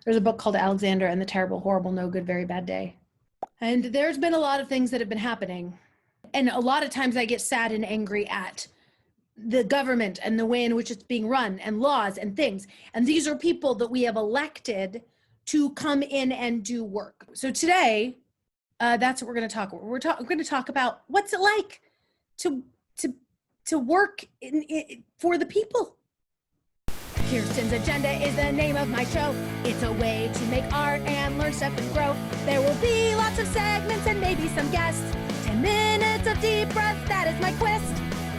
There's a book called Alexander and the Terrible, Horrible, No Good, Very Bad Day. And there's been a lot of things that have been happening. And a lot of times I get sad and angry at the government and the way in which it's being run and laws and things. And these are people that we have elected to come in and do work. So today, that's what we're going to talk about. We're going to talk about what's it like to work for the people. Kirsten's Agenda is the name of my show. It's a way to make art and learn stuff and grow. There will be lots of segments and maybe some guests. 10 minutes of deep breath, that is my quest.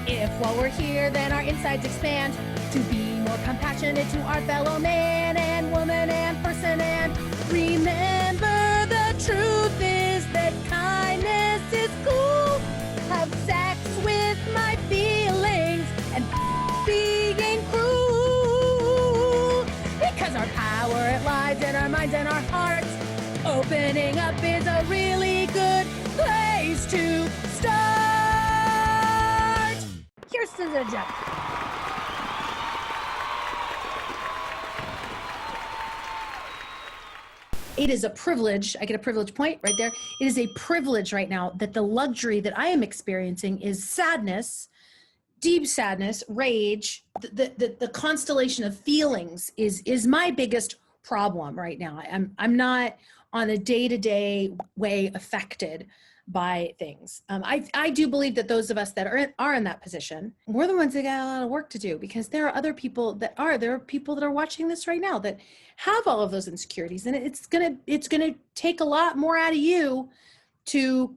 If while we're here, then our insides expand to be more compassionate to our fellow man and woman and person. And remember, the truth is that kindness is cool. Have sex with my feelings and being cruel. Because our power, it lies in our minds and our hearts. Opening up is a really good place to start. Kirsten's Agenda. It is a privilege. I get a privilege point right there. It is a privilege right now that the luxury that I am experiencing is sadness, deep sadness, rage. The constellation of feelings is my biggest problem right now. I'm not on a day-to-day way affected by things. I do believe that those of us that are in that position, we're the ones that got a lot of work to do, because there are other people that are, there are people that are watching this right now that have all of those insecurities, and it's gonna take a lot more out of you to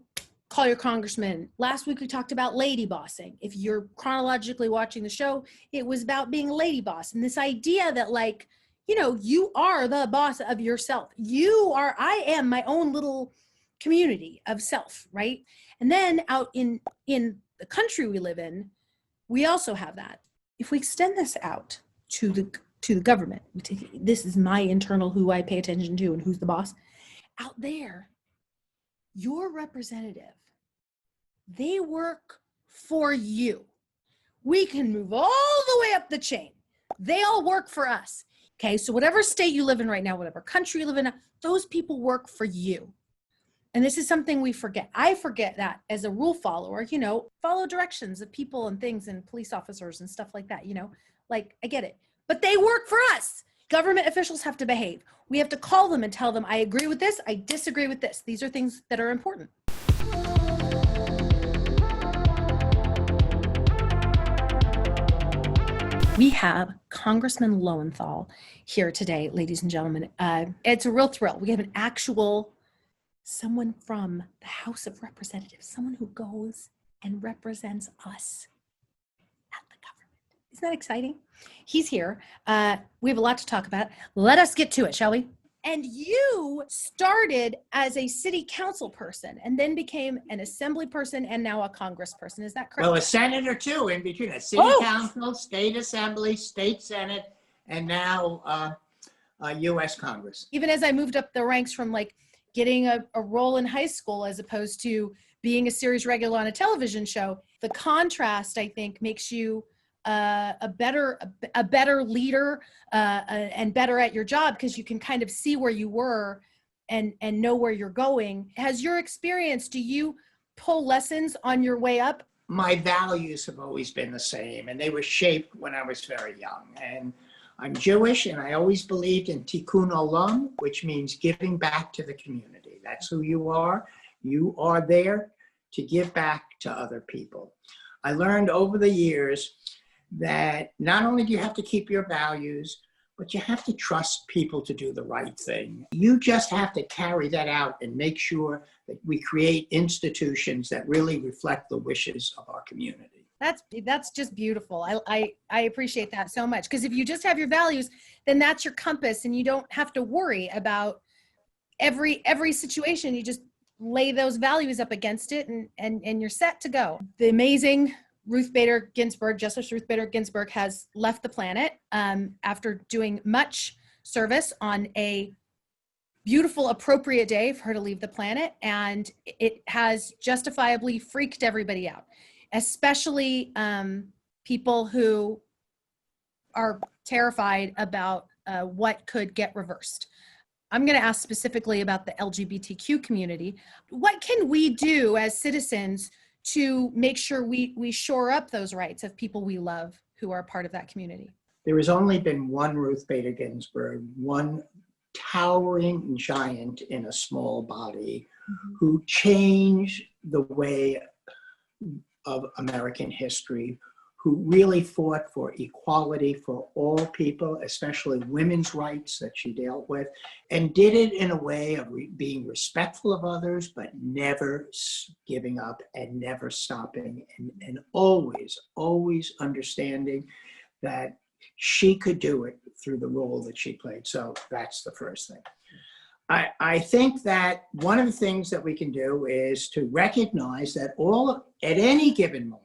call your congressman. Last week we talked about lady bossing. If you're chronologically watching the show, it was about being a lady boss, and this idea that, like, you know, you are the boss of yourself. I am my own little community of self, right? And then out in the country we live in, we also have that. If we extend this out to the government, this is my internal, who I pay attention to and who's the boss. Out there, your representative, they work for you. We can move all the way up the chain. They all work for us. Okay, so whatever state you live in right now, whatever country you live in, those people work for you. And this is something we forget. I forget that as a rule follower, you know, follow directions of people and things and police officers and stuff like that, you know, like, I get it. But they work for us. Government officials have to behave. We have to call them and tell them, I agree with this, I disagree with this. These are things that are important. We have Congressman Lowenthal here today, ladies and gentlemen. It's a real thrill. We have an actual someone from the House of Representatives, someone who goes and represents us at the government. Isn't that exciting? He's here. We have a lot to talk about. Let us get to it, shall we? And you started as a city council person and then became an assembly person and now a congressperson. Is that correct? Well, a senator too, in between a city council, state assembly, state senate, and now U.S. Congress. Even as I moved up the ranks from like getting a role in high school as opposed to being a series regular on a television show, the contrast, I think, makes you a better leader and better at your job, because you can kind of see where you were and know where you're going. Has your experience, do you pull lessons on your way up? My values have always been the same, and they were shaped when I was very young. And I'm Jewish, and I always believed in tikkun olam, which means giving back to the community. That's who you are. You are there to give back to other people. I learned over the years that not only do you have to keep your values, but you have to trust people to do the right thing. You just have to carry that out and make sure that we create institutions that really reflect the wishes of our community. That's just beautiful. I appreciate that so much, because if you just have your values, then that's your compass, and you don't have to worry about every situation. You just lay those values up against it, and you're set to go. The amazing Ruth Bader Ginsburg, Justice Ruth Bader Ginsburg, has left the planet after doing much service on a beautiful, appropriate day for her to leave the planet, and it has justifiably freaked everybody out, especially people who are terrified about what could get reversed. I'm going to ask specifically about the LGBTQ community. What can we do as citizens to make sure we shore up those rights of people we love who are part of that community? There has only been one Ruth Bader Ginsburg, one towering giant in a small body who changed the way of American history, who really fought for equality for all people, especially women's rights that she dealt with, and did it in a way of being respectful of others, but never giving up and never stopping, and always, always understanding that she could do it through the role that she played. So that's the first thing. I think that one of the things that we can do is to recognize that at any given moment,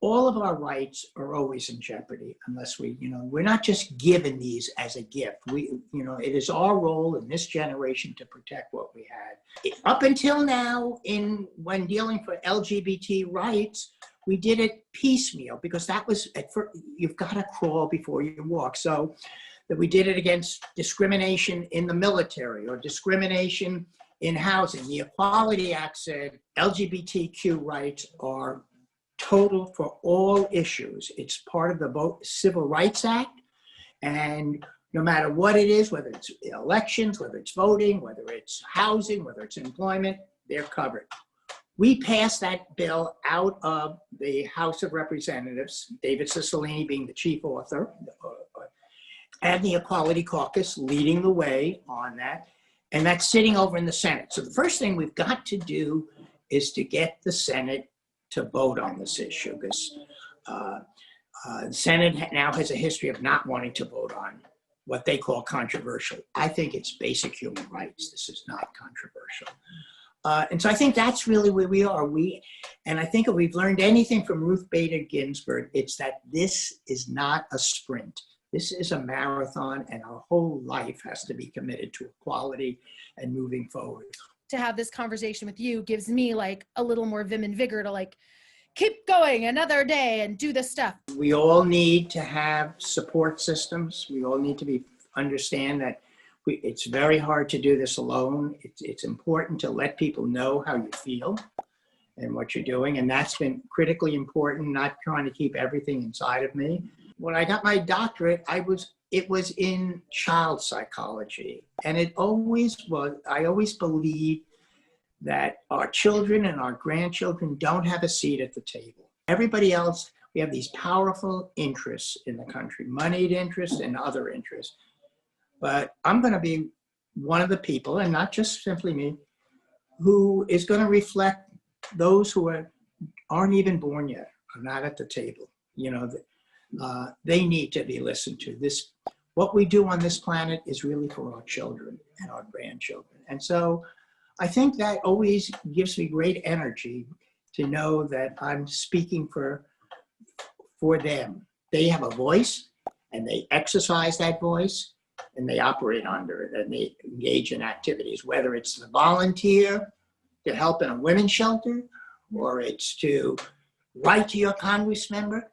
all of our rights are always in jeopardy unless we're not just given these as a gift. It is our role in this generation to protect what we had. Up until now, when dealing for LGBT rights, we did it piecemeal because that was, you've got to crawl before you walk. So that we did it against discrimination in the military or discrimination in housing. The Equality Act said LGBTQ rights are total for all issues. It's part of the Civil Rights Act. And no matter what it is, whether it's elections, whether it's voting, whether it's housing, whether it's employment, they're covered. We passed that bill out of the House of Representatives, David Cicilline being the chief author, and the Equality Caucus leading the way on that. And that's sitting over in the Senate. So the first thing we've got to do is to get the Senate to vote on this issue, because the Senate now has a history of not wanting to vote on what they call controversial. I think it's basic human rights. This is not controversial. And so I think that's really where we are. And I think if we've learned anything from Ruth Bader Ginsburg, it's that this is not a sprint. This is a marathon, and our whole life has to be committed to equality and moving forward. To have this conversation with you gives me like a little more vim and vigor to like keep going another day and do this stuff. We all need to have support systems. We all need to understand that it's very hard to do this alone. It's important to let people know how you feel and what you're doing. And that's been critically important, not trying to keep everything inside of me. When I got my doctorate, it was in child psychology. And I always believed that our children and our grandchildren don't have a seat at the table. Everybody else, we have these powerful interests in the country, moneyed interests and other interests. But I'm going to be one of the people, and not just simply me, who is going to reflect those who aren't even born yet, are not at the table. They need to be listened to. What we do on this planet is really for our children and our grandchildren. And so I think that always gives me great energy to know that I'm speaking for them. They have a voice, and they exercise that voice, and they operate under it, and they engage in activities, whether it's to volunteer to help in a women's shelter, or it's to write to your congress member.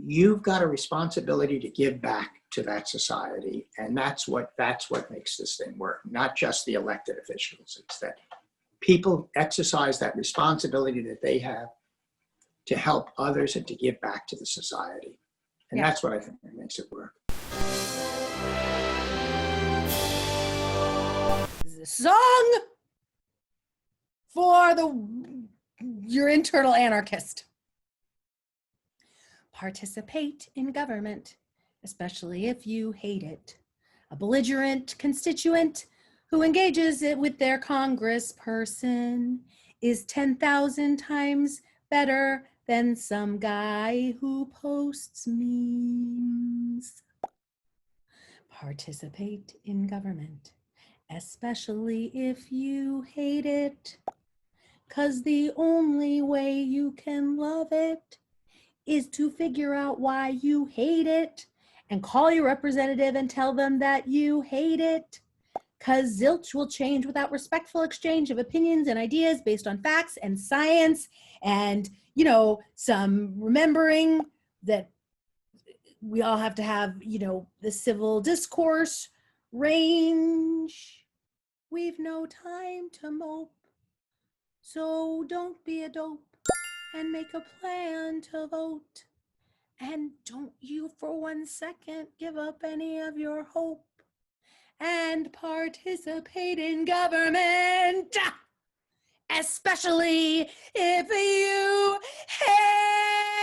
You've got a responsibility to give back to that society. And that's what makes this thing work, not just the elected officials. It's that people exercise that responsibility that they have to help others and to give back to the society. And that's what I think makes it work. This is a song for your internal anarchist. Participate in government, especially if you hate it. A belligerent constituent who engages it with their congressperson is 10,000 times better than some guy who posts memes. Participate in government, especially if you hate it, 'cause the only way you can love it is to figure out why you hate it and call your representative and tell them that you hate it, 'cause zilch will change without respectful exchange of opinions and ideas based on facts and science and, some remembering that we all have to have, the civil discourse range. We've no time to mope. So don't be a dope and make a plan to vote. And don't you for 1 second give up any of your hope and participate in government, especially if you hate